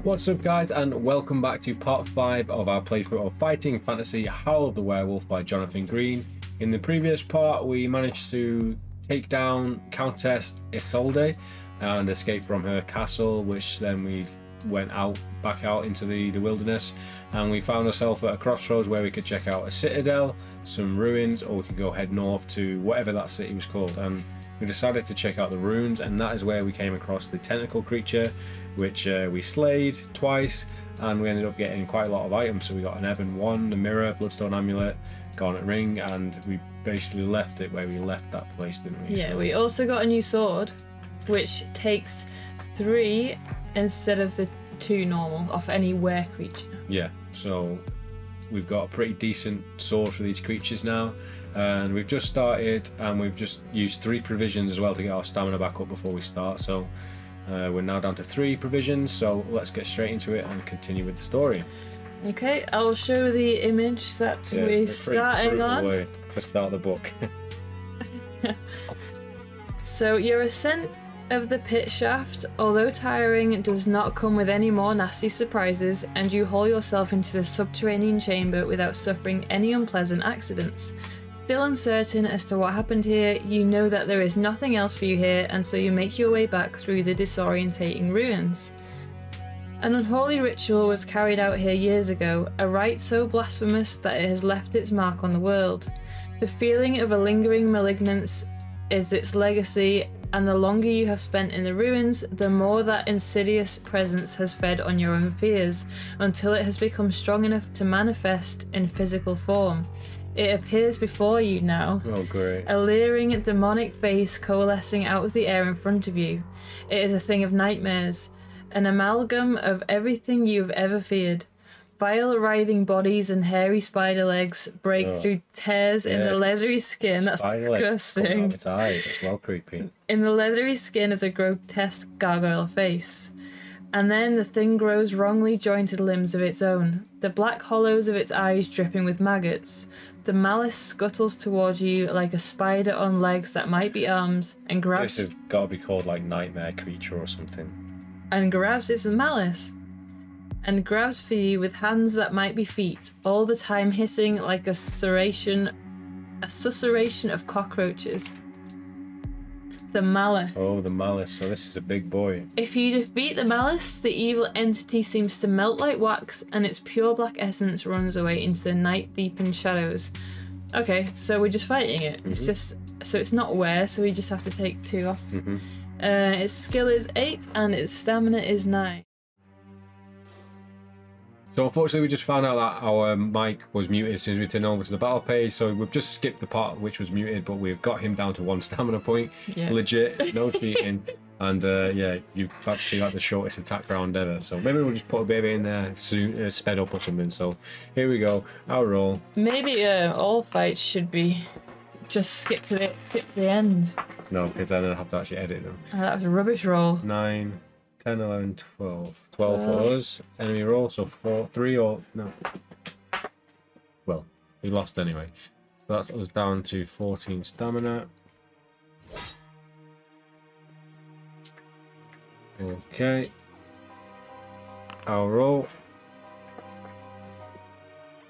What's up guys, and welcome back to part 5 of our playthrough of Fighting Fantasy Howl of the Werewolf by Jonathan Green. In the previous part we managed to take down Countess Isolde and escape from her castle, which then we went back out into the wilderness, and we found ourselves at a crossroads where we could check out a citadel, some ruins, or we could go head north to whatever that city was called. And we decided to check out the ruins, and that is where we came across the tentacle creature, which we slayed twice, and we ended up getting quite a lot of items. So we got an ebon wand, a mirror, bloodstone amulet, garnet ring, and we basically left it where we left that place, didn't we? Yeah, so we also got a new sword, which takes 3 instead of the 2 normal off any were creature. Yeah, so we've got a pretty decent sword for these creatures now, and we've just started, and we've just used 3 provisions as well to get our stamina back up before we start. So we're now down to 3 provisions, so let's get straight into it and continue with the story. Okay, I'll show the image that we're starting on. Way to start the book. So your ascent of the pit shaft, although tiring, does not come with any more nasty surprises, and you haul yourself into the subterranean chamber without suffering any unpleasant accidents. Still uncertain as to what happened here, you know that there is nothing else for you here, and so you make your way back through the disorientating ruins. An unholy ritual was carried out here years ago, a rite so blasphemous that it has left its mark on the world. The feeling of a lingering malignance is its legacy, and the longer you have spent in the ruins, the more that insidious presence has fed on your own fears, until it has become strong enough to manifest in physical form. It appears before you now. Oh, great. A leering, demonic face coalescing out of the air in front of you. It is a thing of nightmares, an amalgam of everything you've ever feared. Vile, writhing bodies and hairy spider legs break through tears in the leathery skin. That's disgusting. Its eyes. It's well creepy. In the leathery skin of the grotesque gargoyle face. And then the thing grows wrongly jointed limbs of its own, the black hollows of its eyes dripping with maggots. The malice scuttles towards you like a spider on legs that might be arms, and grabs. This has got to be called like nightmare creature or something. And grabs its malice. And grabs for you with hands that might be feet, all the time hissing like a susurration of cockroaches. The malice. Oh, the malice. So this is a big boy. If you defeat the malice, the evil entity seems to melt like wax, and its pure black essence runs away into the night-deepened shadows. Okay, so we're just fighting it. It's just, so it's not where, so we just have to take 2 off. Its skill is 8 and its stamina is 9. So unfortunately we just found out that our mic was muted as soon as we turned over to the battle page, so we've just skipped the part which was muted, but we've got him down to 1 stamina point. Yeah. Legit, no cheating. And yeah, you're about to see like the shortest attack round ever, so maybe we'll just put a baby in there soon, sped up or something. So here we go, our roll. Maybe all fights should be just skip to the end. No, because then I'll have to actually edit them. Oh, that was a rubbish roll. 9, 10, 11, 12. 12 for us. Enemy roll, so 4, 3 or... no. Well, we lost anyway. So that's us down to 14 stamina. Okay. Our roll.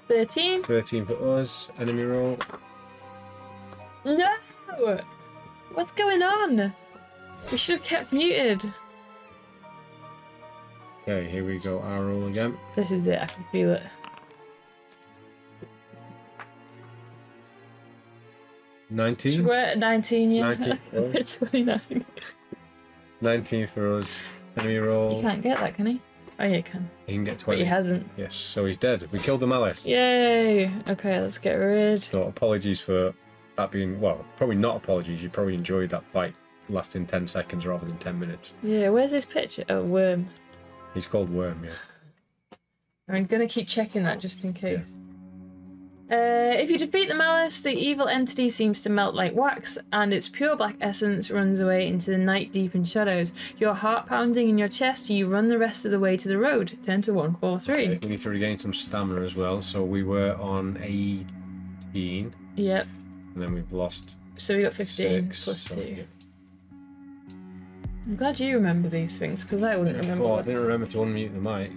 13. 13 for us. Enemy roll. No! What's going on? We should have kept muted. Okay, here we go. Our roll again. This is it, I can feel it. 19. 19, yeah. 19 29. 19 for us. Enemy roll. You can't get that, can he? Oh, yeah, he can. He can get 20. But he hasn't. Yes, so he's dead. We killed the malice. Yay! Okay, let's get rid. So apologies for that being, well, probably not apologies. You probably enjoyed that fight lasting 10 seconds rather than 10 minutes. Yeah, where's his picture? Oh, worm. He's called Worm, yeah. I'm gonna keep checking that just in case. If you defeat the malice, the evil entity seems to melt like wax, and its pure black essence runs away into the night-deepened shadows. Your heart pounding in your chest, you run the rest of the way to the road. 10 to 1, 4, 3. Okay, we need to regain some stamina as well, so we were on 18. Yep. And then we've lost So we got 15 6, plus so 2. yeah. I'm glad you remember these things, because I wouldn't remember. Oh, I didn't remember to unmute the mic.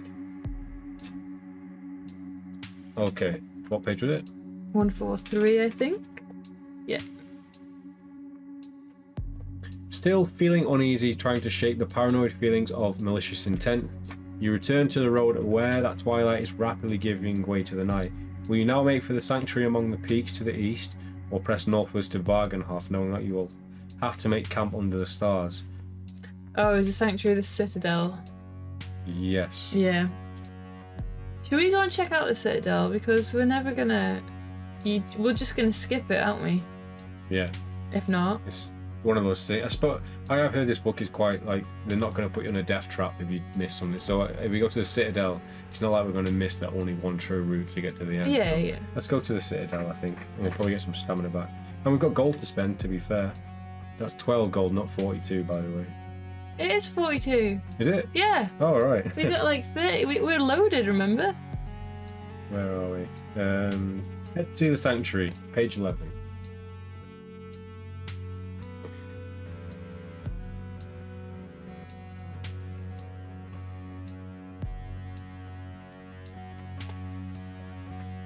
Okay, what page was it? 143, I think. Yeah. Still feeling uneasy, trying to shake the paranoid feelings of malicious intent, you return to the road aware that twilight is rapidly giving way to the night. Will you now make for the sanctuary among the peaks to the east, or press northwards to Vargenhof, knowing that you will have to make camp under the stars? Oh, is the sanctuary the citadel? Yes. Yeah. Should we go and check out the citadel? Because we're never gonna... We're just gonna skip it, aren't we? Yeah. If not. It's one of those things. I suppose I have heard this book is quite like they're not going to put you in a death trap if you miss something. So if we go to the Citadel, it's not like we're going to miss that only one true route to get to the end. Yeah, so yeah. Let's go to the Citadel, I think, and we'll probably get some stamina back. And we've got gold to spend, to be fair. That's 12 gold, not 42, by the way. It is 42. Is it? Yeah. Oh, all right. We got like 30. We're loaded, remember? Where are we? Head to the Sanctuary, page 11.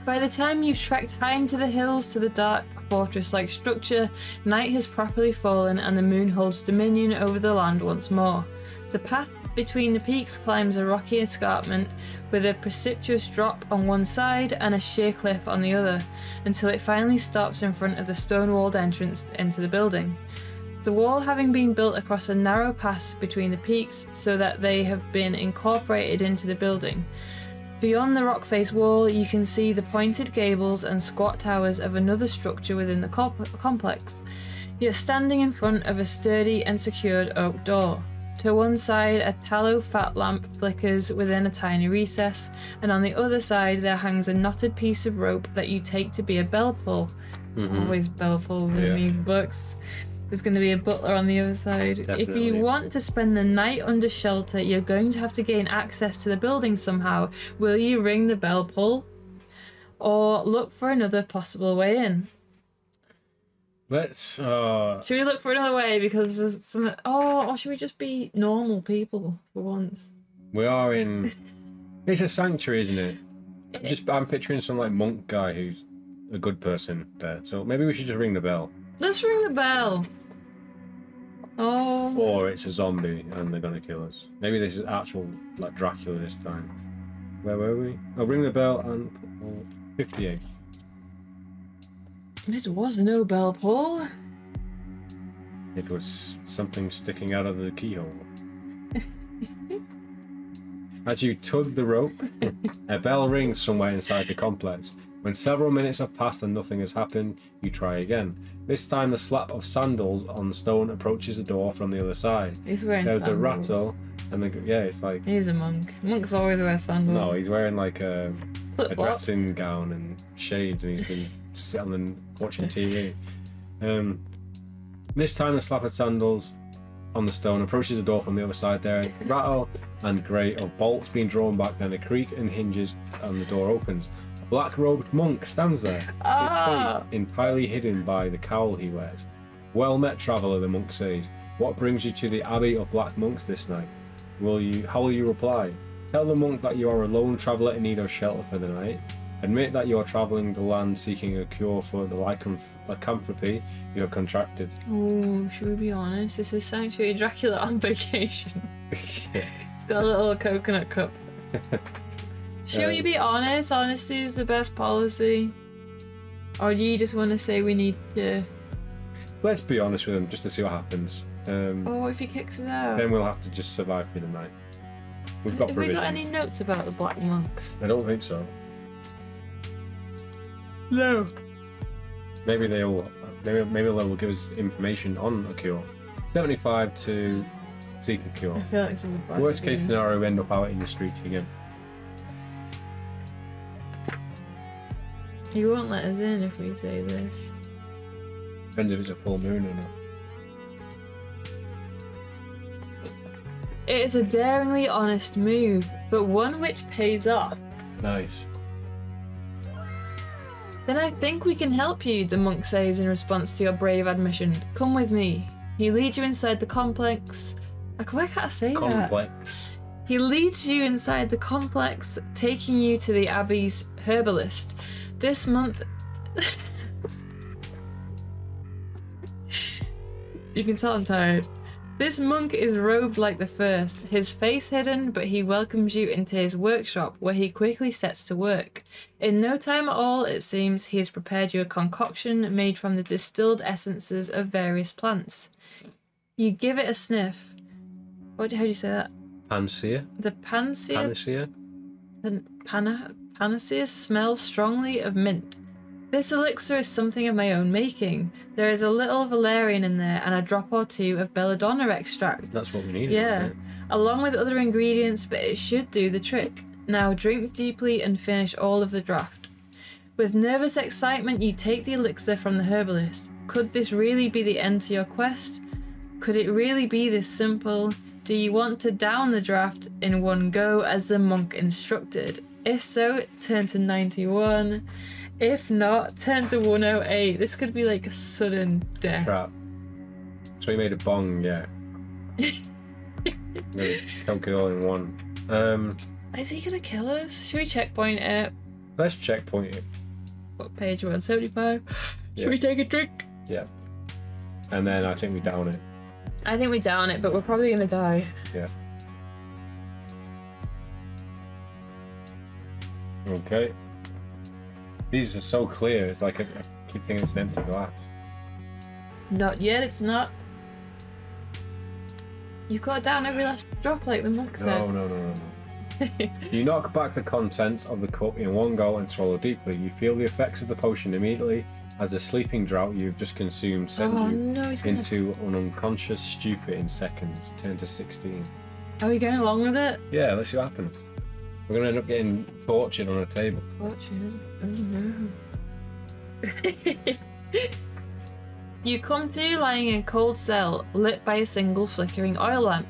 By the time you've trekked high into the hills to the dark fortress-like structure, night has properly fallen and the moon holds dominion over the land once more. The path between the peaks climbs a rocky escarpment with a precipitous drop on one side and a sheer cliff on the other, until it finally stops in front of the stone-walled entrance into the building. The wall having been built across a narrow pass between the peaks so that they have been incorporated into the building. Beyond the rock-face wall, you can see the pointed gables and squat towers of another structure within the complex. You're standing in front of a sturdy and secured oak door. To one side, a tallow fat lamp flickers within a tiny recess, and on the other side there hangs a knotted piece of rope that you take to be a bell pull. Always bell pulls in these books. There's going to be a butler on the other side. Definitely. If you want to spend the night under shelter, you're going to have to gain access to the building somehow. Will you ring the bell pull? Or look for another possible way in? Let's, Should we look for another way? Because there's some... Oh, or should we just be normal people for once? we are in... It's a sanctuary, isn't it? I'm picturing some, like, monk guy who's a good person there. So maybe we should just ring the bell. Let's ring the bell. Oh. Or it's a zombie and they're gonna kill us. Maybe this is actual, like, Dracula this time. Where were we? Oh, ring the bell and 58. It was no bell pull. It was something sticking out of the keyhole. As you tug the rope, a bell rings somewhere inside the complex. When several minutes have passed and nothing has happened, you try again. This time the slap of sandals on the stone approaches the door from the other side. He's wearing There's sandals. the rattle, and it's like... He's a monk. Monks always wear sandals. No, he's wearing like a Flip-flops. dressing gown and shades, and he's been sitting and watching TV. This time the slap of sandals on the stone approaches the door from the other side. There is a rattle and grate of bolts being drawn back, then a creak and hinges, and the door opens. A black-robed monk stands there, his face entirely hidden by the cowl he wears. Well met, traveller, the monk says. What brings you to the Abbey of Black Monks this night? How will you reply? Tell the monk that you are a lone traveller in need of shelter for the night. Admit that you are travelling the land seeking a cure for the lycanthropy you have contracted. Oh, should we be honest? This is Sanctuary Dracula on vacation. It's got a little coconut cup. Should we be honest? Honesty is the best policy. Or do you just want to say we need to... Let's be honest with him, just to see what happens. Oh, what if he kicks us out? Then we'll have to just survive through the night. We've got Have we provision. got any notes about the Black Monks? I don't think so. No. Maybe they'll give us information on a cure. 75 to seek a cure. I feel like this is a bad Worst case idea. scenario, we end up out in the streets again. He won't let us in if we say this. Depends if it's a full moon or not. It is a daringly honest move, but one which pays off. Nice. Then I think we can help you, the monk says in response to your brave admission. Come with me. He leads you inside the complex, Why can't I say that? Complex. He leads you inside the complex, taking you to the Abbey's herbalist. This month... You can tell I'm tired. This monk is robed like the first, his face hidden, but he welcomes you into his workshop, where he quickly sets to work. In no time at all, it seems, he has prepared you a concoction made from the distilled essences of various plants. You give it a sniff. How do you say that? Panacea? The panacea? Panacea? Panacea smells strongly of mint. This elixir is something of my own making. There is a little valerian in there and a drop or two of belladonna extract. That's what we need. Yeah, along with other ingredients, but it should do the trick. Now drink deeply and finish all of the draft. With nervous excitement, you take the elixir from the herbalist. Could this really be the end to your quest? Could it really be this simple? Do you want to down the draft in one go as the monk instructed? If so, turn to 91. If not, turn to 108. This could be like a sudden death. Trap. So he made a bong, yeah. Coke it all in one. Is he gonna kill us? Should we checkpoint it? Let's checkpoint it. What page? 175. Yeah. Should we take a drink? Yeah. And then I think we down it. I think we down it, but we're probably gonna die. Yeah. Okay. These are so clear, it's like I keep thinking it's an empty glass. Not yet, it's not. You've got down every last drop like the monk said. No. You knock back the contents of the cup in one go and swallow deeply. You feel the effects of the potion immediately as the sleeping drought you've just consumed sends into an unconscious stupor in seconds. Turn to 16. Are we going along with it? Yeah, let's see what happens. We're going to end up getting tortured on a table. Tortured? Oh no. You come to lying in a cold cell, lit by a single flickering oil lamp.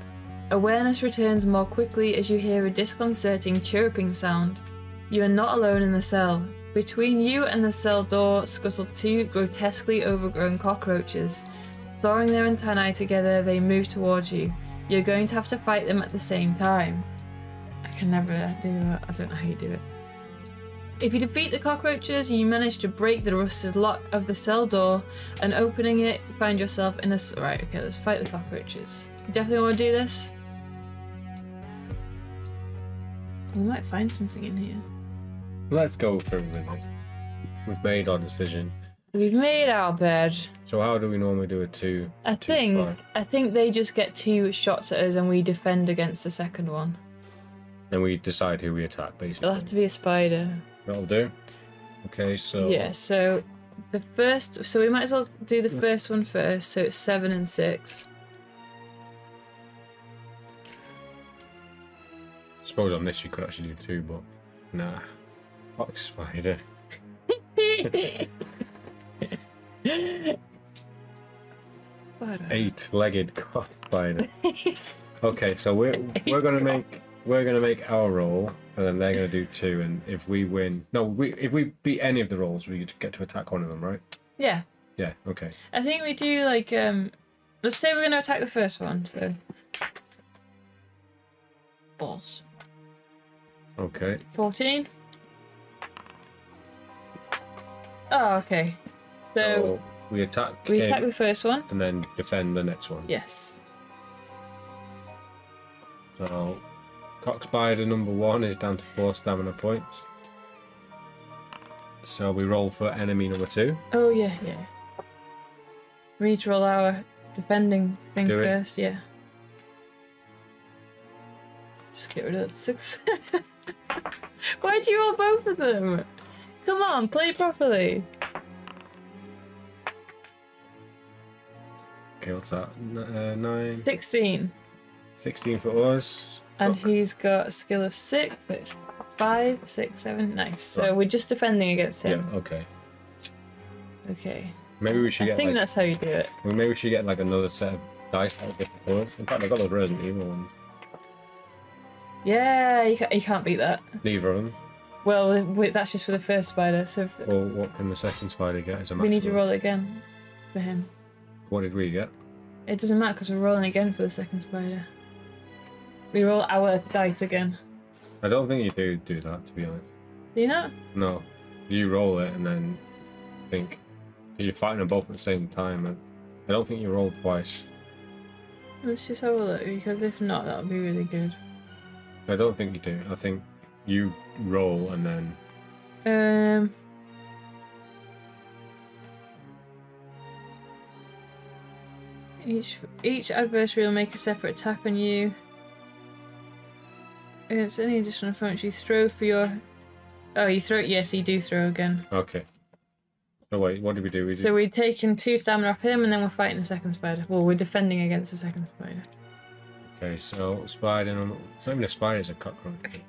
Awareness returns more quickly as you hear a disconcerting chirping sound. You are not alone in the cell. Between you and the cell door scuttle two grotesquely overgrown cockroaches. Thawing their antennae together, they move towards you. You're going to have to fight them at the same time. I can never do that. I don't know how you do it. If you defeat the cockroaches, you manage to break the rusted lock of the cell door, and opening it, you find yourself in a... Right, okay, let's fight the cockroaches. You definitely want to do this? We might find something in here. Let's go through with it. We've made our decision. We've made our bed. So how do we normally do a 2? I think they just get 2 shots at us and we defend against the second one. Then we decide who we attack, basically. It'll have to be a spider. That'll do. Okay, so... Yeah, so the first... So we might as well do the first one first, so it's 7 and 6. I suppose on this you could actually do 2, but... Nah. Fuck spider. 8-legged cock spider. Okay, so we're gonna make our roll, and then they're gonna do 2, and if we win, if we beat any of the rolls, we get to attack one of them, right? Yeah. Yeah. Okay. I think we do like let's say we're gonna attack the first one. So. Balls. Okay. 14. Oh, okay. So we attack. We attack the first one, and then defend the next one. Yes. So, cock spider number 1 is down to 4 stamina points. So we roll for enemy number 2. Oh yeah. We need to roll our defending thing Do it. first. Yeah. Just get rid of that 6. Why'd you roll both of them? Come on, play properly. Okay, what's that? 9. 16. 16 for us. And he's got a skill of 6. It's 5, 6, 7. Nice. So we're just defending against him. Yeah. Okay. Okay. Maybe we should I think that's how you do it. Maybe we should get like another set of dice out of different colours. In fact, I got those Resident Evil ones. Yeah, you can't beat that. Neither of them. Well, that's just for the first spider. So Well, what can the second spider get as a maximum? we need to roll it again for him. What did we get? It doesn't matter because we're rolling again for the second spider. We roll our dice again. I don't think you do that, to be honest. Do you not? No. You roll it and then think. Because you're fighting them both at the same time. And I don't think you roll twice. Let's just have a look, because if not, that would be really good. I don't think you do. I think you roll and then... Each adversary will make a separate attack on you. Against any additional opponents you throw for your... Oh, you throw... Yes, you do throw again. Okay. So wait, what did we do? So we're taking 2 stamina off him and then we're fighting the second spider. Well, we're defending against the second spider. Okay, so spider... It's not even a spider, it's a cockroach.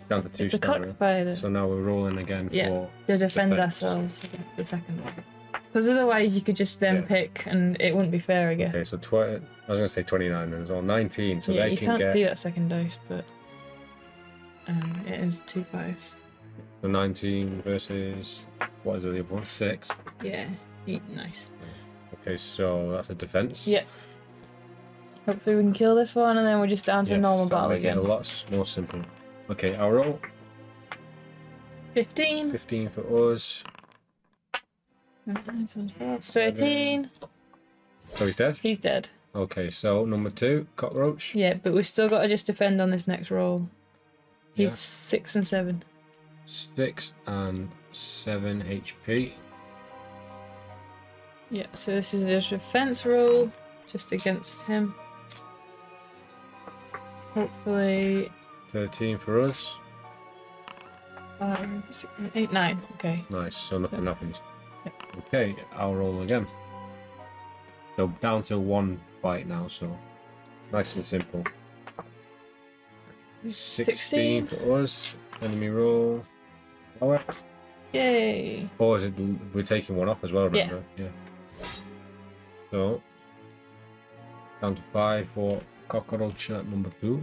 Down to 2 it's stamina. A cock spider. So now we're rolling again for... to defend ourselves against the second one. Because otherwise you could just then pick and it wouldn't be fair, I guess. Okay, so I was going to say 29 then as well. 19, so yeah, they you can can't get... see that second dice, but... it is 2 5s. So 19 versus... What is it, the other one? 6? Yeah, nice. Okay, so that's a defense. Yeah. Hopefully we can kill this one and then we're just down to a normal battle again. A lot more simple. Okay, I'll roll. 15. 15 for us. 13. So he's dead? He's dead. Okay, so number 2, cockroach. Yeah, but we've still got to just defend on this next roll. He's 6 and 7. 6 and 7 HP. Yeah, so this is a defense roll just against him. Hopefully 13 for us. 5, 6, 8, 9. Okay. Nice, so nothing happens. Okay, I'll roll again. So down to 1 fight now, so nice and simple. 16 for us. Enemy roll. Lower. Yay! Or is it we're taking 1 off as well, remember? Yeah. So down to 5 for cockroach at number 2.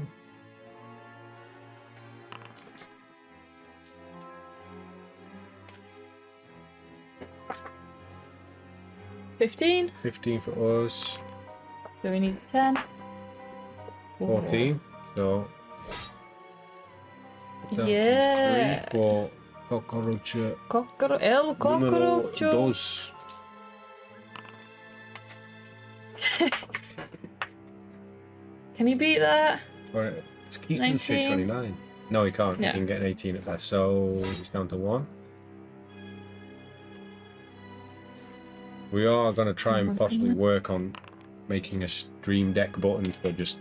$15. 15 for us. So we need 10. 14. So yeah. 3 for cockroach. El cockroach. Dos. Can you beat that? Right. He's going to say 29. No, he can't. Yeah. He can get an 18 at best. So he's down to 1. We are going to try and possibly work on making a stream deck button for just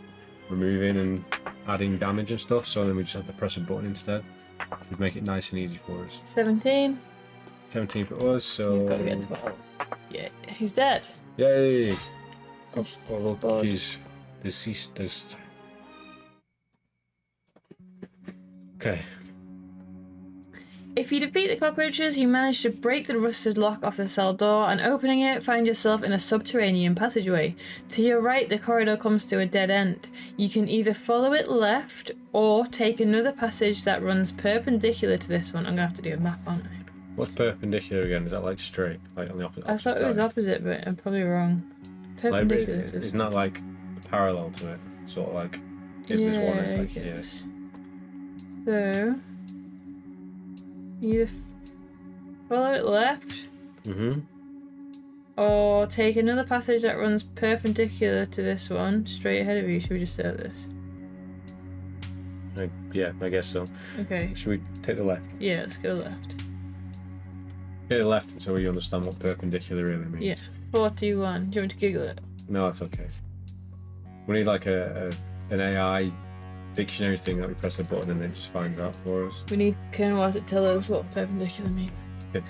removing and adding damage and stuff. So then we just have to press a button instead. Should make it nice and easy for us. 17. 17 for us. So You've got to get to 12. Yeah, he's dead. Yay! Oh, He's deceased. Okay. If you defeat the cockroaches, you manage to break the rusted lock off the cell door, and opening it, find yourself in a subterranean passageway. To your right, the corridor comes to a dead end. You can either follow it left, or take another passage that runs perpendicular to this one. I'm going to have to do a map, aren't I? What's perpendicular again? Is that like straight? Like on the opposite I thought it was opposite, but I'm probably wrong. Perpendicular. Like, isn't that like parallel to it? Sort of like, if this one is like here. So... either follow it left, or take another passage that runs perpendicular to this one, straight ahead of you. Should we just set this? Yeah, I guess so. Okay. Should we take the left? Yeah, let's go left. Take the left so we understand what perpendicular really means. Yeah. 4, 2, 1. Do you want me to Google it? No, that's okay. We need like an AI dictionary thing that we press a button and it just finds out for us. We need Colonel to tell us what perpendicular means. Okay.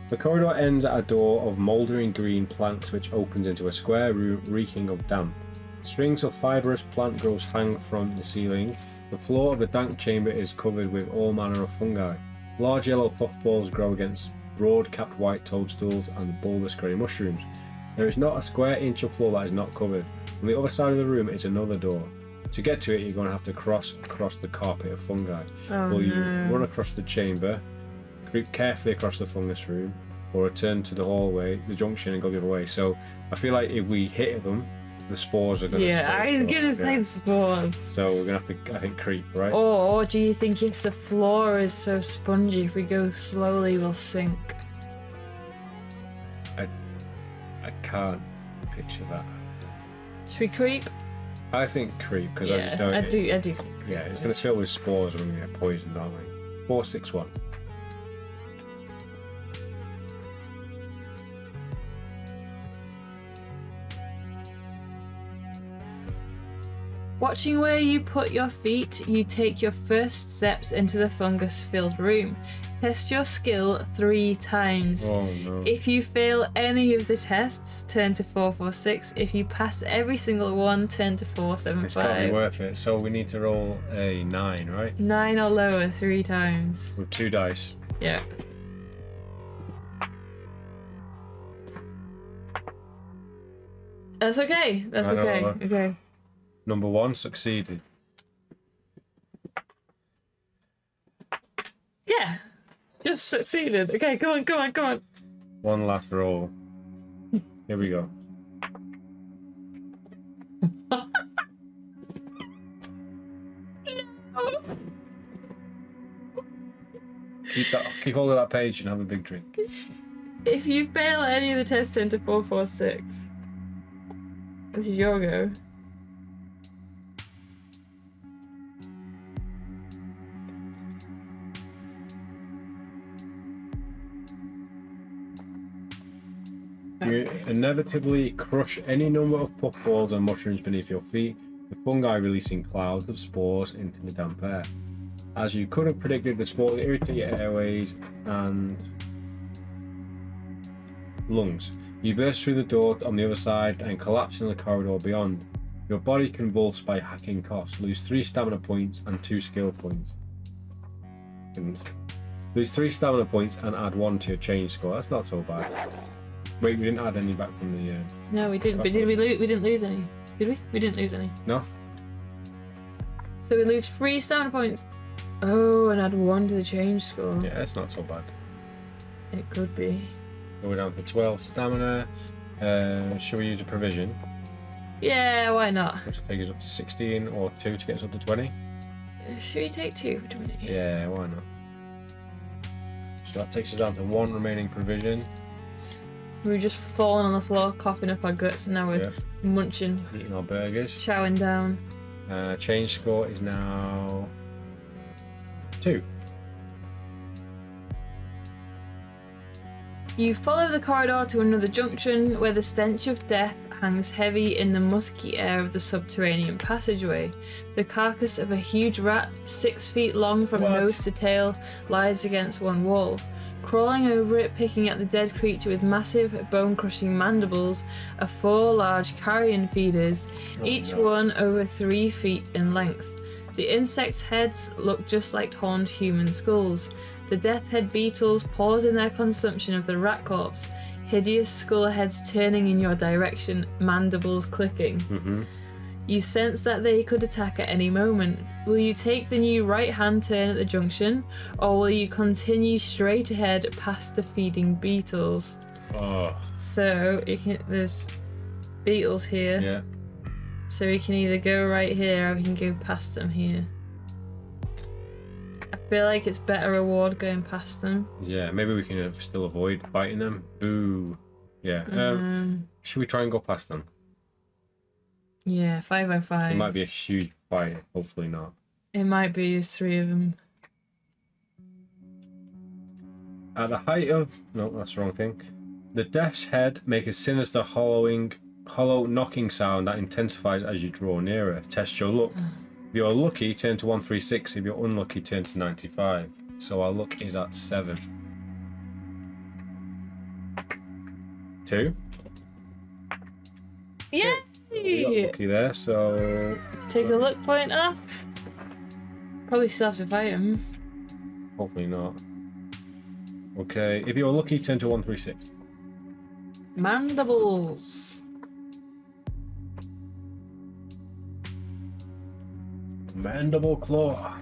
The corridor ends at a door of mouldering green plants which opens into a square room reeking of damp. Strings of fibrous plant growths hang from the ceiling. The floor of the dank chamber is covered with all manner of fungi. Large yellow puffballs grow against broad-capped white toadstools and bulbous grey mushrooms. There is not a square inch of floor that is not covered. On the other side of the room is another door. To get to it, you're going to have to cross across the carpet of fungi. Oh, You run across the chamber, creep carefully across the fungus room, or return to the hallway, the junction, and go the other way. So I feel like if we hit them, the spores are going to. Yeah, I was gonna say spores. So we're gonna have to, I think, creep, right? Or do you think if the floor is so spongy, if we go slowly, we'll sink? I can't picture that. Should we creep? I think creep because Yeah, I just don't. I do. Yeah, it's gonna fill with spores when we get poisoned, aren't we? 461. Watching where you put your feet, you take your first steps into the fungus-filled room. Test your skill 3 times. Oh no. If you fail any of the tests, turn to 446. If you pass every single one, turn to It's gotta be 475. worth it. So we need to roll a 9, right? 9 or lower 3 times. With 2 dice. Yeah. That's okay. That's I know, okay. Okay. Number 1 succeeded. Yeah. Just succeeded. Okay, come on. One last roll. Here we go. Keep hold of that page and have a big drink. If you fail any of the tests, turn to 446. This is your go. You inevitably crush any number of puffballs and mushrooms beneath your feet, the fungi releasing clouds of spores into the damp air. As you could have predicted, the spores irritate your airways and lungs. You burst through the door on the other side and collapse in the corridor beyond. Your body convulsed by hacking coughs. Lose 3 stamina points and 2 skill points. Lose 3 stamina points and add 1 to your change score. That's not so bad. Wait, we didn't add any back from the. No, we didn't. But did we lose? We didn't lose any. Did we? We didn't lose any. No. So we lose 3 stamina points. Oh, and add 1 to the change score. Yeah, it's not so bad. It could be. We're down to 12 stamina. Should we use a provision? Yeah, why not? Which will take us up to 16 or 2 to get us up to 20? Should we take 2 for 20? Yeah, why not? So that takes us down to 1 remaining provision. We were just falling on the floor, coughing up our guts, and now we're munching, Eating our burgers. chowing down. Change score is now 2. You follow the corridor to another junction where the stench of death hangs heavy in the musky air of the subterranean passageway. The carcass of a huge rat, 6 feet long from nose to tail, lies against one wall. Crawling over it, picking at the dead creature with massive, bone-crushing mandibles, are 4 large carrion feeders, each one over 3 feet in length. The insects' heads look just like horned human skulls. The death head beetles pause in their consumption of the rat corpse, hideous skull heads turning in your direction, mandibles clicking. You sense that they could attack at any moment. Will you take the new right-hand turn at the junction, or will you continue straight ahead past the feeding beetles? Oh. So there's beetles here. Yeah. So we can either go right here or we can go past them here. I feel like it's better reward going past them. Yeah, maybe we can still avoid fighting them. Boo. Yeah. Should we try and go past them? Yeah, 505. It might be a huge fight. Hopefully not. It might be, there's 3 of them. At the height of... No, that's the wrong thing. The death's head make a sinister hollow knocking sound that intensifies as you draw nearer. Test your luck. If you're lucky, turn to 136. If you're unlucky, turn to 95. So our luck is at 7. 2. Yay! We got lucky there, so... Take a luck point off. Probably still have to fight him. Hopefully not. Okay, if you're lucky, turn to 136. Mandibles. Mandible claw.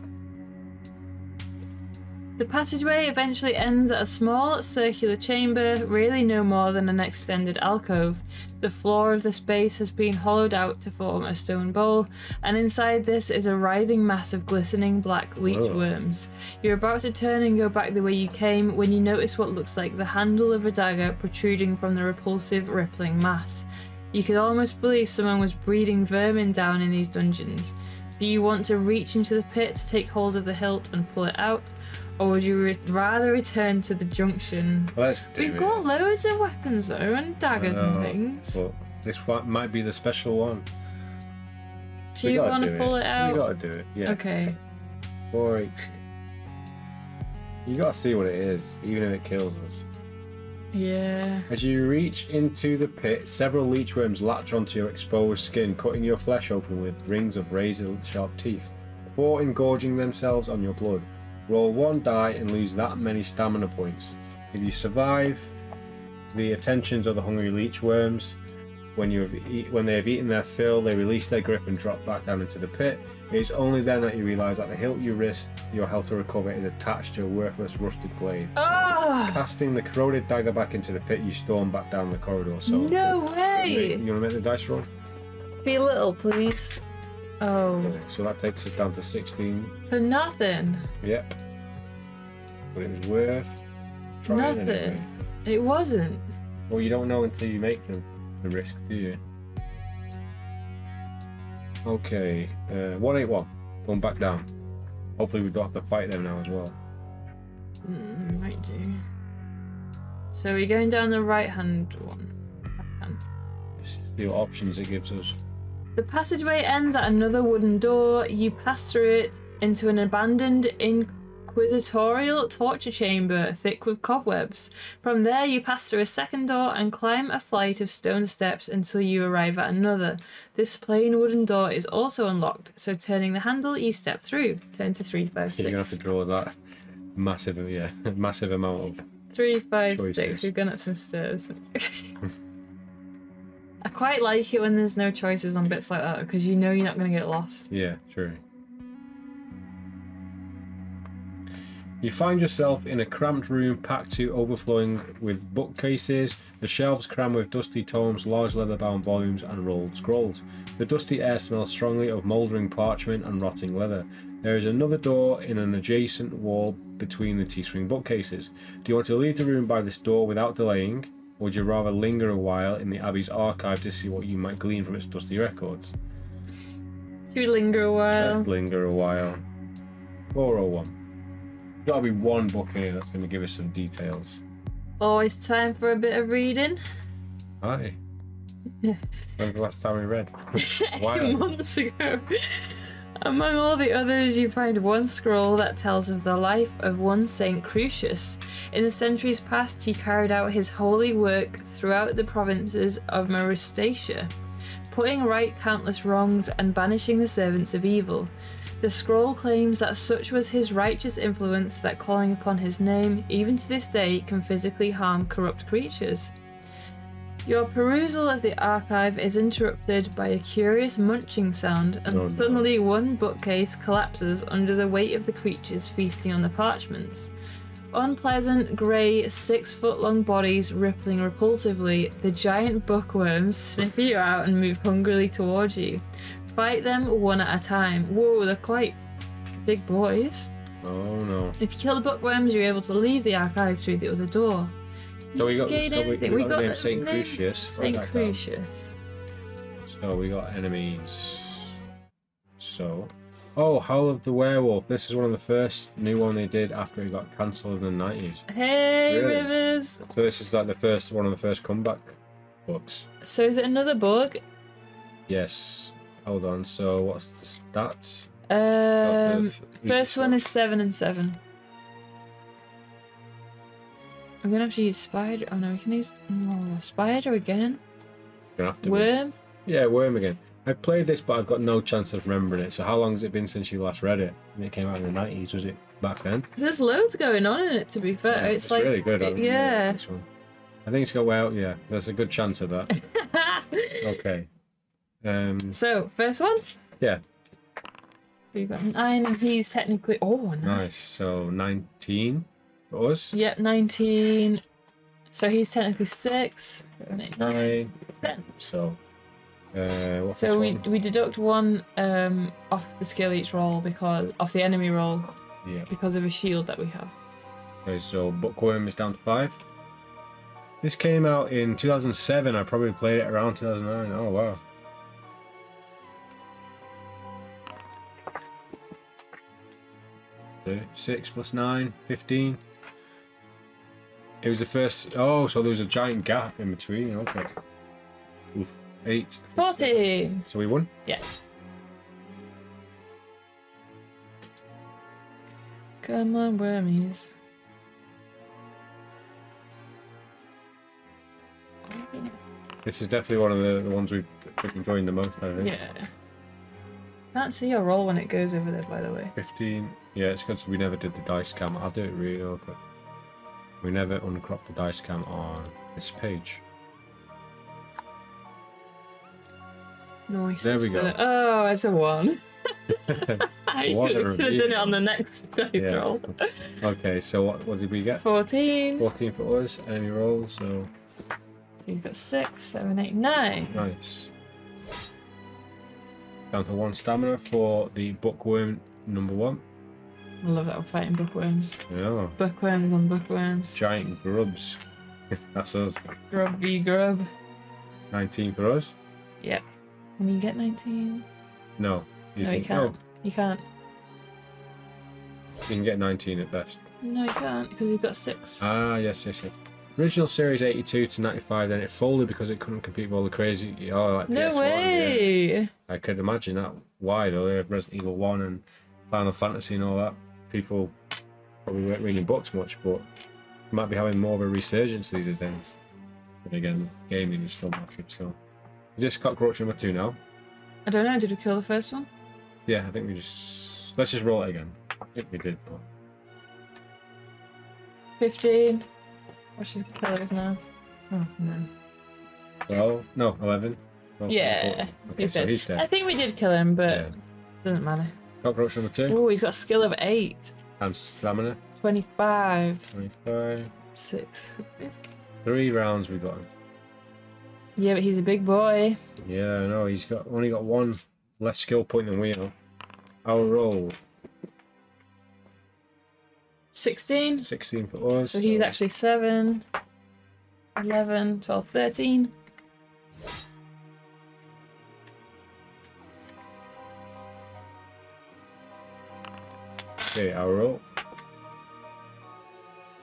The passageway eventually ends at a small circular chamber, really no more than an extended alcove. The floor of the space has been hollowed out to form a stone bowl, and inside this is a writhing mass of glistening black leech worms. You're about to turn and go back the way you came when you notice what looks like the handle of a dagger protruding from the repulsive, rippling mass. You could almost believe someone was breeding vermin down in these dungeons. Do you want to reach into the pit to take hold of the hilt and pull it out? Or would you rather return to the junction? Let's do it. We've got loads of weapons though, and daggers and things. But this one might be the special one. Do you want to pull it out? We gotta do it, yeah. Okay. Boy. You gotta see what it is, even if it kills us. Yeah. As you reach into the pit, several leech worms latch onto your exposed skin, cutting your flesh open with rings of razor-sharp teeth, before engorging themselves on your blood. Roll 1 die and lose that many stamina points. If you survive the attentions of the hungry leech worms, when they have eaten their fill, they release their grip and drop back down into the pit. It is only then that you realise that the hilt you risked your health to recover is attached to a worthless rusted blade. Oh! Casting the corroded dagger back into the pit, you storm back down the corridor. So no way! You want to make the dice roll? Be little, please. Oh. Okay, so that takes us down to 16. For nothing. Yep. But it was worth trying. Nothing. Anyway. It wasn't. Well, you don't know until you make the risk, do you? Okay, 181. Going back down. Hopefully we don't have to fight them now as well. Might do. So we're going down the right-hand one. Let's see what options it gives us. The passageway ends at another wooden door. You pass through it into an abandoned inquisitorial torture chamber thick with cobwebs. From there you pass through a second door and climb a flight of stone steps until you arrive at another. This plain wooden door is also unlocked, so turning the handle you step through. Turn to 3, 5, 6. You're gonna have to draw that massive amount of 3, 5, choices. 6. We've gone up some stairs. I quite like it when there's no choices on bits like that because you know you're not going to get lost. Yeah, true. You find yourself in a cramped room packed to overflowing with bookcases, the shelves crammed with dusty tomes, large leather-bound volumes and rolled scrolls. The dusty air smells strongly of mouldering parchment and rotting leather. There is another door in an adjacent wall between the T-string bookcases. Do you want to leave the room by this door without delaying, or would you rather linger a while in the Abbey's archive to see what you might glean from its dusty records? Should we linger a while? Let's linger a while. 401. Gotta be one book here that's going to give us some details. Oh, it's time for a bit of reading. Hi. When was the last time we read? 8 months ago. Among all the others, you find one scroll that tells of the life of one Saint Crucius. In the centuries past, he carried out his holy work throughout the provinces of Maristatia, putting right countless wrongs and banishing the servants of evil. The scroll claims that such was his righteous influence that calling upon his name, even to this day, can physically harm corrupt creatures. Your perusal of the archive is interrupted by a curious munching sound, and suddenly one bookcase collapses under the weight of the creatures feasting on the parchments. Unpleasant, grey, 6-foot-long bodies rippling repulsively, the giant bookworms sniff you out and move hungrily towards you. Fight them one at a time. Whoa, they're quite big boys. Oh no. If you kill the bookworms, you're able to leave the archive through the other door. So we got the name Saint Crucius. Saint Crucius. So we got enemies. So, oh, Howl of the Werewolf. This is one of the first new one they did after it got cancelled in the 90s. Hey, really? Rivers. So this is like one of the first comeback books. So is it another bug? Yes. Hold on. So what's the stats? First one is 7 and 7. I'm gonna have to use spider. Oh no, we can use spider again. You're gonna have to worm. Yeah, worm again. I've played this, but I've got no chance of remembering it. So how long has it been since you last read it? And it came out in the 90s. Was it back then? There's loads going on in it. To be fair, Yeah, it's like really good. Yeah. This one. I think it's got well. Yeah, there's a good chance of that. Okay. So first one. Yeah. We've got 9, and he's technically... Oh, Nice. So 19 for us. Yep, 19. So he's technically 6, 7, 8, 9, 10. So, what's So this we deduct 1 off the skill each roll because off the enemy roll. Yeah. Because of a shield that we have. Okay, so Bookworm is down to 5. This came out in 2007. I probably played it around 2009. Oh wow. Okay, 6 plus 9, 15. It was the first. Oh, so there was a giant gap in between. Okay. Oof. 8. 14. So we won? Yeah. Come on, wormies. This is definitely one of the ones we've been enjoying the most, I think. Yeah. Can't see your roll when it goes over there, by the way. 15. Yeah, it's because we never did the dice cam. I'll do it real quick. We never uncropped the dice cam on this page. Nice. There we go. Oh, it's a 1. I What a should have done reveal. it on the next dice roll. Okay, so what did we get? 14. 14 for us. Enemy roll, so So he's got 6, 7, 8, 9. nice. Down to 1 stamina for the Bookworm number 1. I love that we're fighting bookworms. Yeah. Bookworms on bookworms. Giant grubs. That's us. Grub v grub. 19 for us. Yep. Can you get 19? No. No, you can't. You can't. You can get 19 at best. No, you can't, because you've got 6. Ah, yes. Original series 82 to 95, then it folded because it couldn't compete with all the crazy. Oh, like No PS1, way! Yeah. I could imagine that. Why though? Resident Evil 1 and Final Fantasy and all that. People probably weren't reading books much, but might be having more of a resurgence these days. But again, gaming is still massive, so. Is this cockroach number 2 now? I don't know, did we kill the first one? Yeah, I think we just. Let's just roll it again. I think we did, but. 15. What's she's killing us now? Oh, no. 12? No, 11. Oh, Yeah, okay, so he's I dead. think we did kill him, but Yeah. doesn't matter. Cockroach number 2. Oh, he's got a skill of 8. And stamina. 25. 25. 6. 3 rounds we got him. Yeah, but he's a big boy. Yeah, I know. He's only got 1 less skill point than we have. Our roll 16. 16 for us. So he's actually 7, 11, 12, 13. Okay, our roll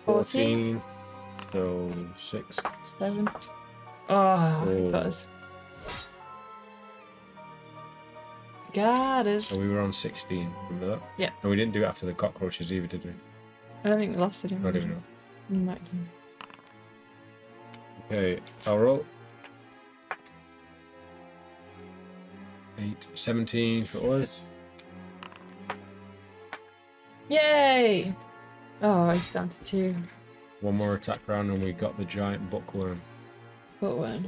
14. So 6. 7. Oh, got us. Got us. So we were on 16. Remember that? Yeah. And we didn't do it after the cockroaches either, did we? I don't think we lost it. I don't know. Might. Okay, our roll 8, 17 for us. Yay! Oh, he's down to 2. 1 more attack round and we got the giant bookworm. Bookworm.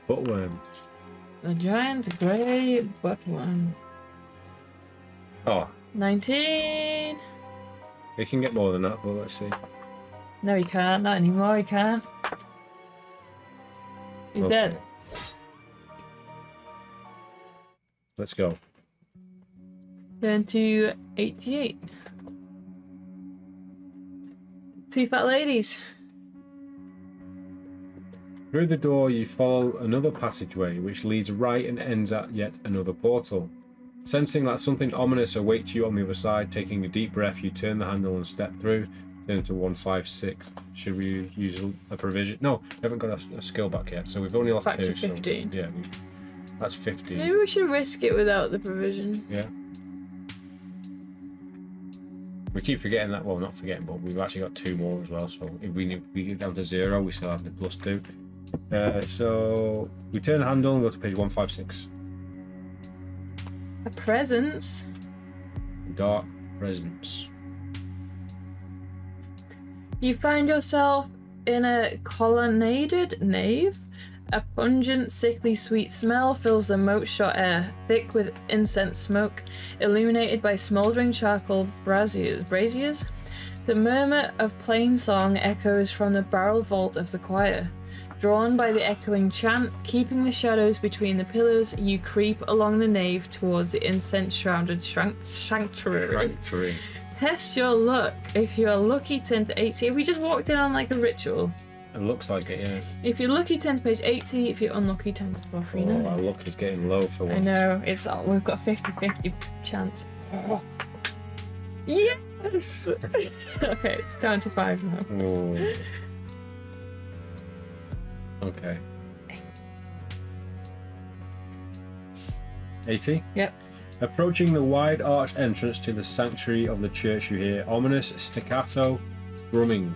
Bookworm. The giant grey bookworm. Oh, 19. it can get more than that, but let's see. No, he can't. Not anymore. He can't. He's Okay. dead. Let's go. Turn to 88. 2 fat ladies. Through the door, you follow another passageway, which leads right and ends at yet another portal. Sensing that something ominous awaits you on the other side, taking a deep breath, you turn the handle and step through. Turn to 156. Should we use a provision? No, we haven't got a skill back yet, so we've only lost Back 2. to 15. So, yeah, that's 15. Maybe we should risk it without the provision. Yeah. We keep forgetting that. Well, not forgetting, but we've actually got 2 more as well. So if we get down to 0, we still have the +2. So we turn the handle and go to page 156. A presence. Dark presence. You find yourself in a colonnaded nave. A pungent, sickly sweet smell fills the moat-shot air, thick with incense smoke, illuminated by smouldering charcoal braziers. The murmur of plain song echoes from the barrel vault of the choir. Drawn by the echoing chant, keeping the shadows between the pillars, you creep along the nave towards the incense-shrouded sanctuary. Test your luck. If you are lucky, turn to 80. Have we just walked in on like a ritual? It looks like it, yeah. If you're lucky, turn to page 80. If you're unlucky, turn to 439. Oh, our luck is getting low for once. I know. We've got a 50-50 chance. Oh. Yes! Okay, down to 5 now. Oh. Okay. 80? Yep. Approaching the wide arched entrance to the sanctuary of the church, you hear ominous staccato brumming.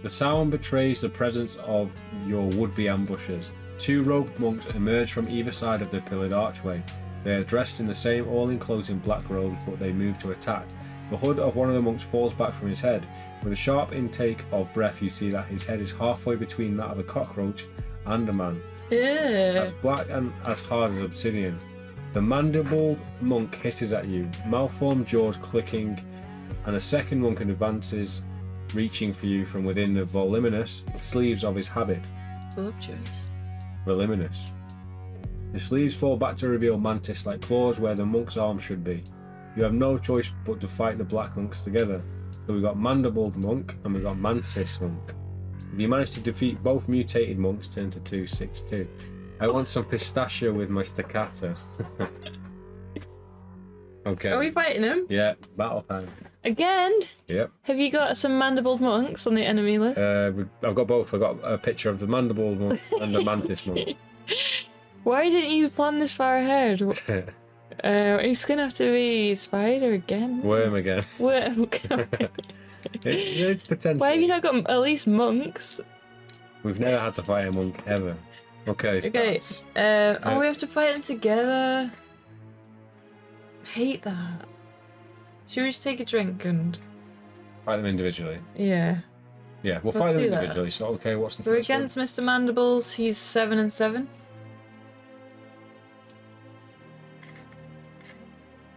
The sound betrays the presence of your would-be ambushers. 2 robed monks emerge from either side of the pillared archway. They are dressed in the same all-enclosing black robes, but they move to attack. The hood of one of the monks falls back from his head. With a sharp intake of breath, you see that his head is halfway between that of a cockroach and a man. As black and as hard as obsidian. The mandibled monk hisses at you, malformed jaws clicking, and a second monk advances, reaching for you from within the voluminous sleeves of his habit. Voluptuous. Voluminous. The sleeves fall back to reveal mantis-like claws where the monk's arm should be. You have no choice but to fight the black monks together. So we've got mandibled monk and we've got mantis monk. If you manage to defeat both mutated monks, turn to 262. I want some pistachio with my staccato. Okay. Are we fighting him? Yeah, battle time. Again? Yep. Have you got some mandibled monks on the enemy list? I've got both. I've got a picture of the mandibled monk and the mantis monk. Why didn't you plan this far ahead? It's gonna have to be spider again. Worm again. Worm. It's potential. Why have you not got at least monks? We've never had to fight a monk ever. Okay. Okay. We have to fight them together. Hate that. Should we just take a drink and fight them individually? Yeah. Yeah, we'll Let's fight them do that. individually. So okay, what's the We're first one? against Mr. Mandibles. He's 7 and 7.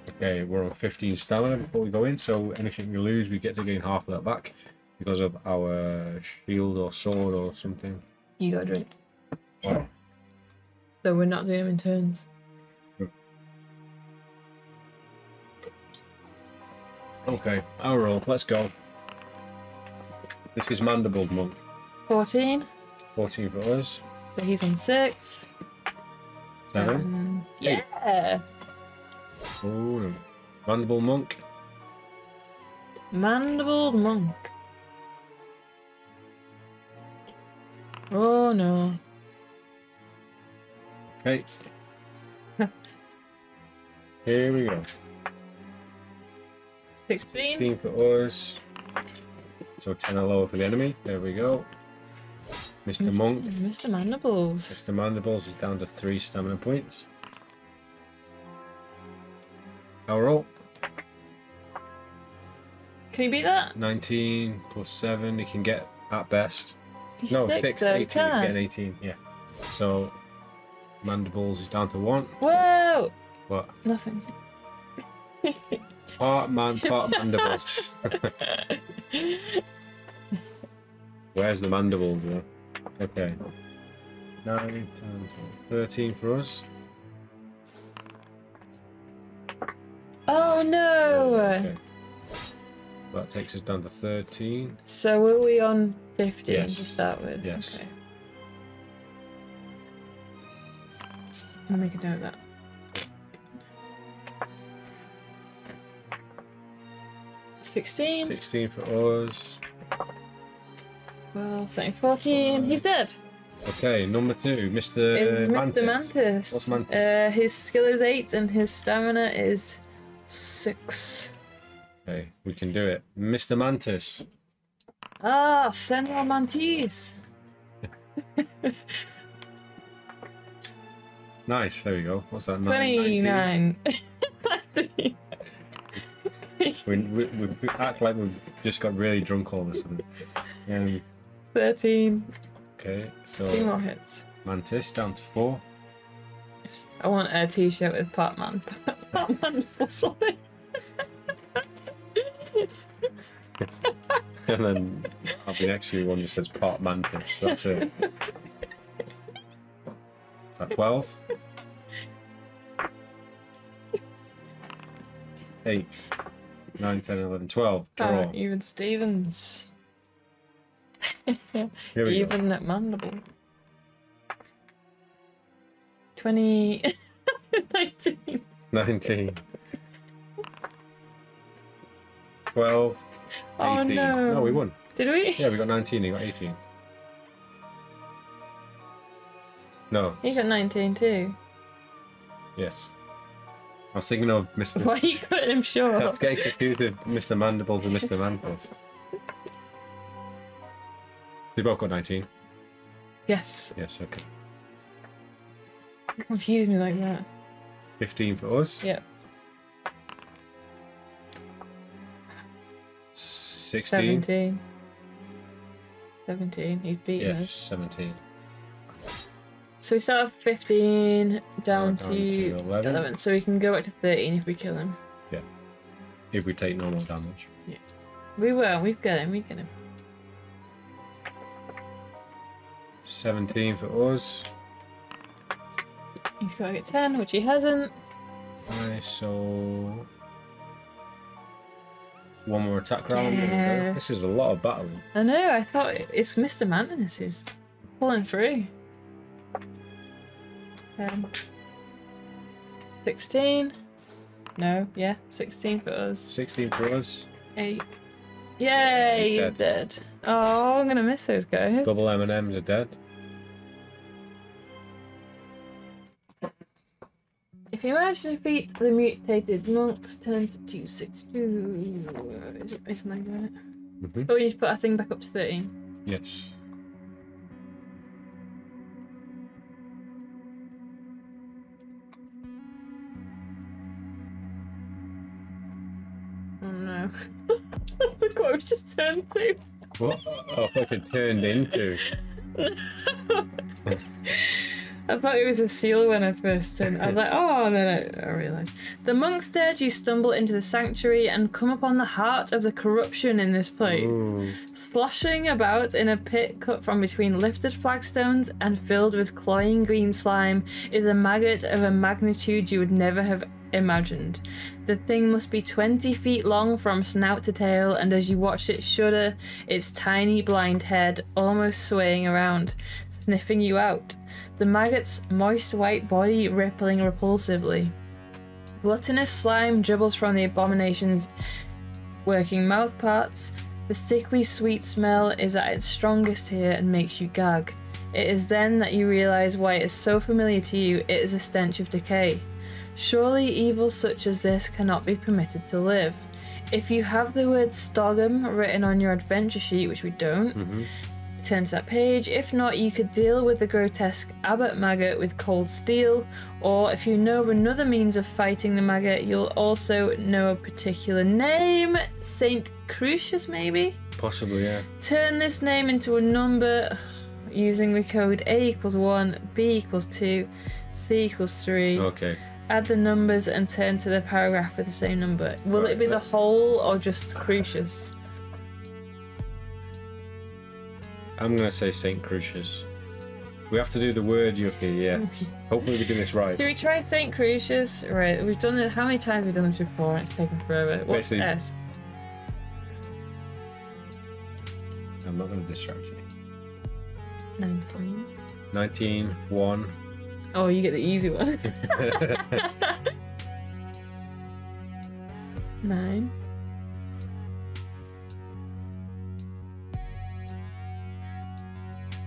Okay, we're on 15 stamina before we go in, so anything we lose, we get to gain half of that back because of our shield or sword or something. You got a drink. Wow. So we're not doing them in turns. Okay, our roll. Let's go. This is mandibled monk. 14. 14 for us. So he's on 6. 7. Yeah. Oh, no. Mandible monk. Mandibled monk. Oh no. Okay. Here we go. 16. 16 for us. So 10 or lower for the enemy. There we go. Mr. Monk. Mr. Mandibles. Mr. Mandibles is down to 3 stamina points. Our roll. Can you beat that? 19 plus 7, you can get at best. He's No, 6, 6, though, 18, he you can can. get an 18, yeah. So, Mandibles is down to 1. Whoa! What? Nothing. Part man, part mandibles. Where's the mandibles, though? Okay. 9, 10, 12, 13 for us. Oh no! Okay. That takes us down to 13. So were we on 15 Yes. to start with? Yes. Okay. I'll make a note of that. 16. 16 for us. 12, 13, 14. He's dead. Okay, number 2, Mr. It's Mantis. Mr. Mantis. What's Mantis? His skill is 8 and his stamina is 6. Okay, we can do it. Mr. Mantis. Ah, Senor Mantis. Nice, there we go. What's that? 19? 29. We act like we've just got really drunk all of a sudden. 13. Okay, 2 so more hits. Mantis down to 4. I want a t-shirt with part mandibles on it. And then I'll be next to you one that says part mantis. That's it. Is that 12? 8, 9, 10, 11, 12. Draw. Even Stevens. Here we Even go. at mandible. 20. 19. 19. 12. 18. Oh no. No, we won. Did we? Yeah, we got 19, you got 18. No. He got 19 too. Yes. I was thinking of Mr. Why are you cutting him I short? was getting confused with Mr. Mandibles and Mr. Mantis. They both got 19. Yes. Yes, okay. You confused me like that. 15 for us. Yep. 16. 17. 17. He's beaten Yes, us. 17. So we start at 15 down Down to to 11. 11. So we can go back to 13 if we kill him. If we take normal damage. We will. We've got him. We get him. 17 for us. He's got to get 10, which he hasn't. Nice, so... One more attack round. There we Yeah. go. This is a lot of battling. I know. I thought it's Mr. Mantis is pulling through. 10. 16. No. Yeah. 16 for us. 16 for us. 8. Yay! He's He's dead. Oh, I'm gonna miss those guys. Double M&Ms are dead. If you manage to defeat the mutated monks, turn to 262. Is my doing it? Mm-hmm. Oh, we need to put our thing back up to 13. Yes. Oh no. Look what we've just turned to. What? Oh, I thought it turned into. I thought it was a seal when I first turned. I was like, oh, and then I realised. The monks dead, you stumble into the sanctuary and come upon the heart of the corruption in this place. Ooh. Sloshing about in a pit cut from between lifted flagstones and filled with cloying green slime is a maggot of a magnitude you would never have imagined. The thing must be 20 feet long from snout to tail, and as you watch it shudder, its tiny blind head almost swaying around, sniffing you out. The maggot's moist white body rippling repulsively. Gluttonous slime dribbles from the abomination's working mouth parts. The sickly sweet smell is at its strongest here and makes you gag. It is then that you realise why it is so familiar to you. It is a stench of decay. Surely evil such as this cannot be permitted to live. If you have the word Stogum written on your adventure sheet, which we don't, turn to that page. If not, you could deal with the grotesque abbot maggot with cold steel, or if you know of another means of fighting the maggot, you'll also know a particular name. Saint Crucius, maybe? Possibly, yeah. Turn this name into a number using the code A equals 1, B equals 2, C equals 3. Okay. Add the numbers and turn to the paragraph with the same number. Will it be the whole or just Crucius? I'm going to say St. Crucius. We have to do the word you here, yes. Hopefully we do this right. Should we try St. Crucius? Right, we've done it. How many times have we done this before? It's taken forever. What's Basically- S? I'm not going to distract you. 19. 19, 1. Oh, you get the easy one. 9.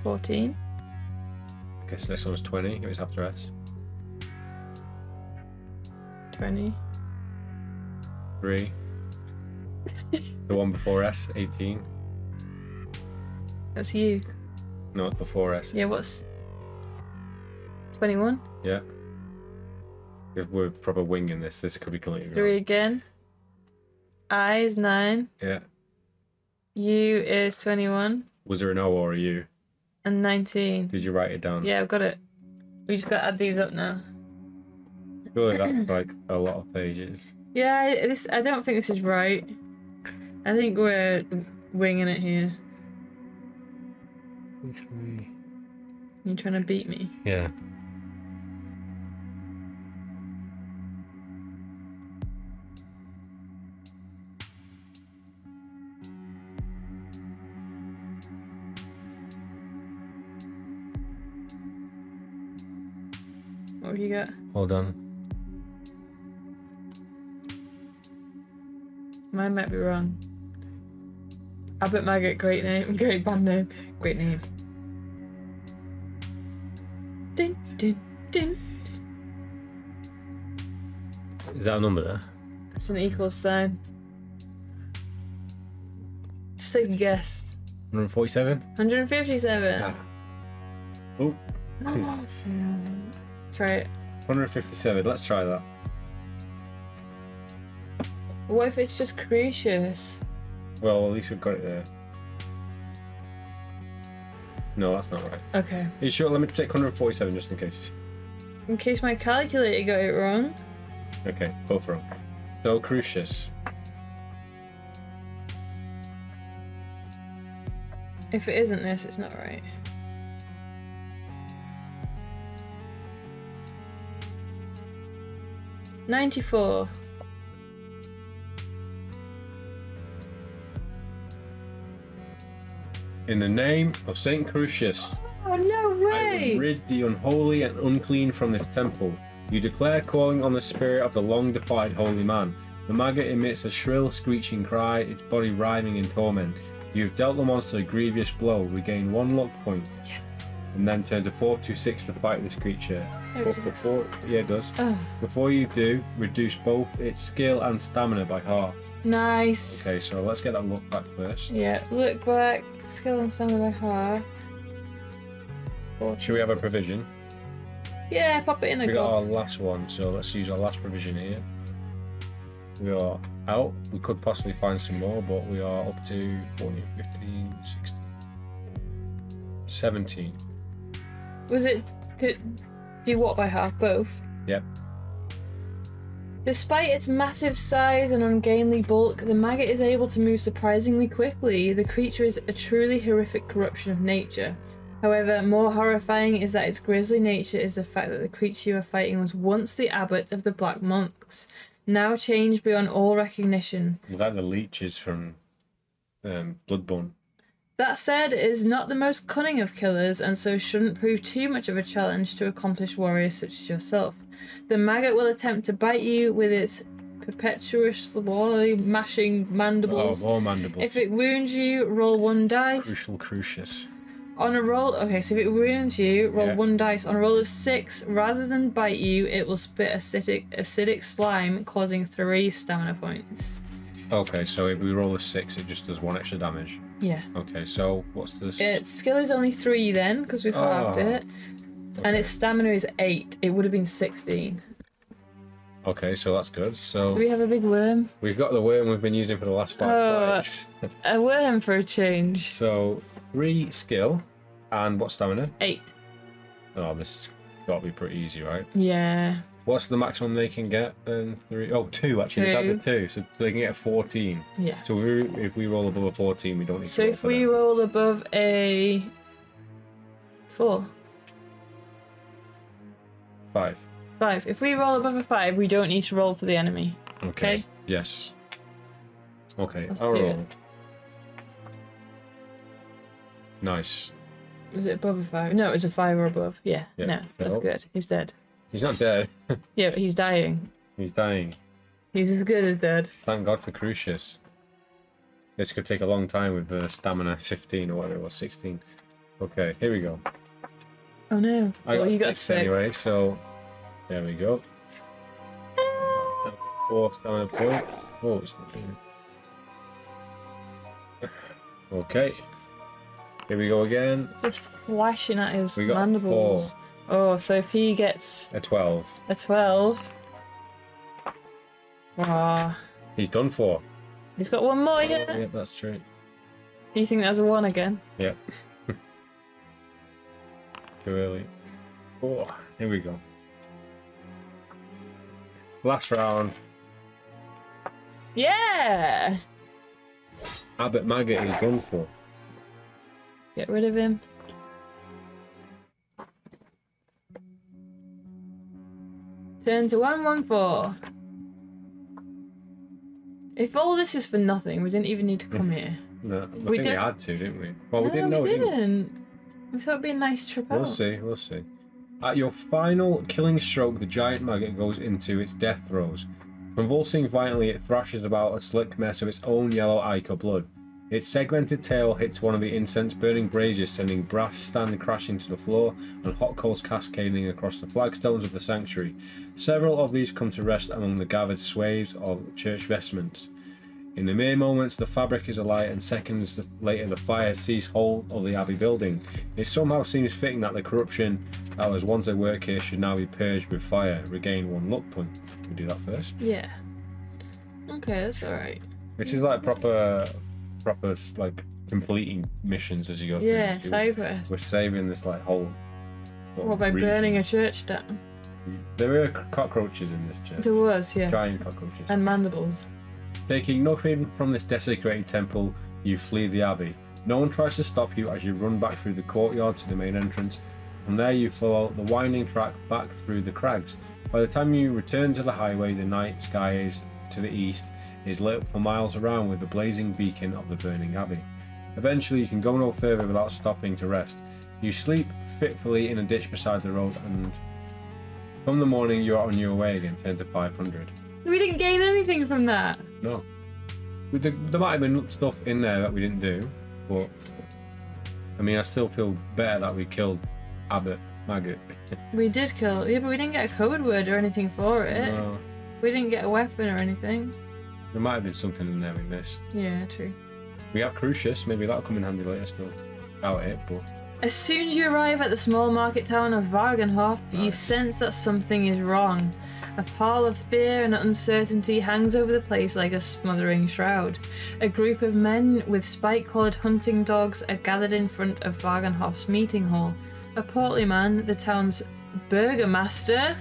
14. I guess this one's 20, it was after S. 20. 3. The one before S, 18. That's you. No, it's before S. Yeah, what's 21? Yeah. If we're proper winging this could be completely 3 wrong. again. I is 9. Yeah. U is 21. Was there an O or a U? And 19. Did you write it down? Yeah, I've got it. We just got to add these up now. Surely that's like a lot of pages. Yeah, I don't think this is right. I think we're winging it here. You trying to beat me? Yeah. What have you got? Hold on. Mine might be wrong. I bet Maggot, great name, great band name, great name. Ding, ding, ding. Is that a number there? It's an equal sign. Just take a guess. 147? 157. Ah. Oh. Try it. 157. Let's try that. What if it's just Crucius? Well, at least we've got it there. No, that's not right. Okay. Are you sure? Let me take 147 just in case. In case my calculator got it wrong. Okay, both wrong. So, Crucius. If it isn't this, it's not right. $94. In the name of Saint Crucius, Oh, no I way! will rid the unholy and unclean from this temple. You declare, calling on the spirit of the long-departed holy man. The maggot emits a shrill, screeching cry, its body writhing in torment. You have dealt the monster a grievous blow, regain 1 luck point, Yes. and then turn to 426 to fight this creature. Oh, But does it? before, yeah, it does. Oh, Before you do, reduce both its skill and stamina by half. nice. Okay, so let's get that look back first. Yeah, look back, skill and stamina by half. Should we have a provision? Yeah, pop it in a We got goal. our last one, so let's use our last provision here. We are out. We could possibly find some more, but we are up to 14, 15, 16, 17. Was it... Do you what by half? Both? Yep. Despite its massive size and ungainly bulk, the maggot is able to move surprisingly quickly. The creature is a truly horrific corruption of nature. However, more horrifying is that its grisly nature is the fact that the creature you are fighting was once the abbot of the Black Monks, now changed beyond all recognition. Was that the leeches from Bloodborne? That said, it is not the most cunning of killers, and so shouldn't prove too much of a challenge to accomplished warriors such as yourself. The maggot will attempt to bite you with its perpetuously mashing mandibles. Oh, more mandibles. If it wounds you, roll 1 dice. Crucial Crucius. On a roll, okay, so if it wounds you, roll 1 dice. On a roll of 6, rather than bite you, it will spit acidic slime, causing 3 stamina points. Okay, so if we roll a 6, it just does 1 extra damage. Yeah. Okay, so what's this? Its skill is only 3 then, because we've halved it. And its stamina is 8. It would have been 16. Okay, so that's good. So Do we have a big worm? we've got the worm we've been using for the last 5 fights. A worm for a change. So 3 skill, and what stamina? 8. Oh, this has got to be pretty easy, right? Yeah. What's the maximum they can get? 3. Oh, 2 actually. 2. That 2. So they can get 14. Yeah. So if we roll above a 14, we don't need So to roll if for we them. roll above a 4. 5. 5. If we roll above a 5, we don't need to roll for the enemy. Okay. Okay. Yes. Okay. Let's I'll do roll. it. Nice. Was it above a 5? No, it was a 5 or above. Yeah. Yeah. No, that's No. good. He's dead. He's not dead. Yeah, but he's dying. He's dying. He's as good as dead. Thank God for Crucius. This could take a long time with stamina 15 or whatever it was, 16. Okay, here we go. Oh no. I Well, you got 6 6. anyway, so there we go. 4 stamina point. Oh, it's not doing it. Okay. Here we go again. Just slashing at his We got a mandibles. Oh, so if he gets A 12. a 12. Ah. He's done for. He's got 1 more, yeah? Yeah, that's true. You think that was a 1 again? Yep. Too early. Oh, here we go. Last round. Yeah! Abbot Maggot is done for. Get rid of him. Turn to 114. If all this is for nothing, we didn't even need to come here. No, I think we had to, didn't we? Well, no, we didn't know. We didn't. We thought it'd be a nice trip out. We'll see, we'll see. At your final killing stroke, the giant maggot goes into its death throes. Convulsing violently, it thrashes about a slick mess of its own yellow ichor blood. Its segmented tail hits one of the incense-burning braziers, sending brass stand crashing to the floor and hot coals cascading across the flagstones of the sanctuary. Several of these come to rest among the gathered swathes of church vestments. In the mere moments, the fabric is alight, and seconds later the fire seizes hold of the abbey building. It somehow seems fitting that the corruption that was once at work here should now be purged with fire. Regain 1 luck point. We do that first. Yeah. Okay, that's alright. Which is like proper like completing missions as you go through. Yeah, side quest. We're saving this like whole. What, by burning a church down? There were cockroaches in this church. There was, yeah. Giant cockroaches. And mandibles. Taking nothing from this desecrated temple, you flee the abbey. No one tries to stop you as you run back through the courtyard to the main entrance. From there you follow the winding track back through the crags. By the time you return to the highway, the night sky is to the east is lit up for miles around with the blazing beacon of the burning abbey. Eventually you can go no further without stopping to rest. You sleep fitfully in a ditch beside the road, and from the morning you are on your way again, 10 to 500. We didn't gain anything from that. No. There might have been stuff in there that we didn't do, but I mean, I still feel better that we killed Abbot Maggot. We did kill, yeah, but we didn't get a code word or anything for it. No. We didn't get a weapon or anything. There might have been something in there we missed. Yeah, true. We have Crucius, maybe that'll come in handy later still. Doubt it, but... As soon as you arrive at the small market town of Wagenhof, you sense that something is wrong. A pall of fear and uncertainty hangs over the place like a smothering shroud. A group of men with spike-collared hunting dogs are gathered in front of Wagenhof's meeting hall. A portly man, the town's Burgomaster,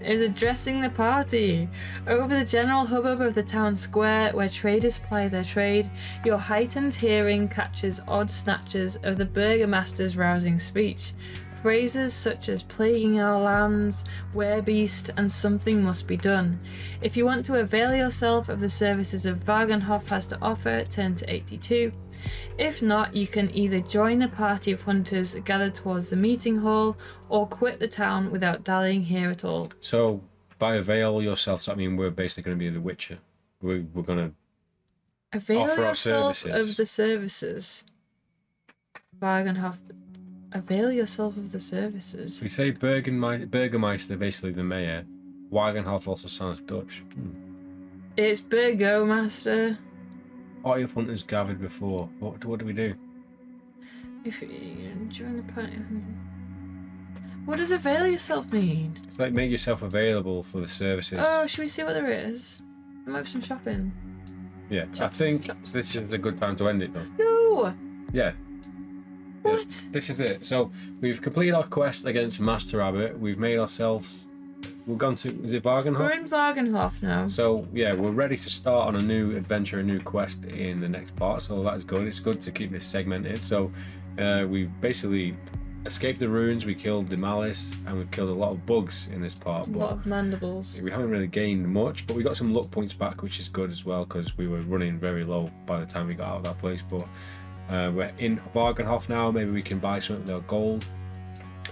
is addressing the party. Over the general hubbub of the town square, where traders ply their trade, your heightened hearing catches odd snatches of the Burgomaster's rousing speech. Phrases such as plaguing our lands, werebeast, and something must be done. If you want to avail yourself of the services of Wagenhof has to offer, turn to 82. If not, you can either join the party of hunters gathered towards the meeting hall, or quit the town without dallying here at all. So, by avail yourself, so I mean we're basically going to be the Witcher. We're going to avail offer yourself our services. of the services. Wagenhof. Avail yourself of the services. We say Burgermeister, basically the mayor. Wagenhof also sounds Dutch. It's Burgomaster. Party of hunters gathered before. What do we do? If you join the party. What does avail yourself mean? It's like make yourself available for the services. Oh, should we see what there is? There might be some shopping. Yeah, I think this is a good time to end it though. No! Yeah. What? This is it. So we've completed our quest against Master Abbot. We've made ourselves. We've gone to. Is it Wagenhof? We're in Wagenhof now. So yeah, we're ready to start on a new adventure, a new quest in the next part. So that is good. It's good to keep this segmented. So we've basically escaped the ruins. We killed the malice, and we've killed a lot of bugs in this part. A lot of mandibles. We haven't really gained much, but we got some luck points back, which is good as well because we were running very low by the time we got out of that place. But we're in Wagenhof now. Maybe we can buy some of their gold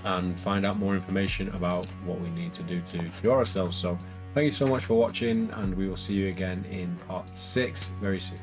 and find out more information about what we need to do to cure ourselves. So thank you so much for watching, and we will see you again in part 6 very soon.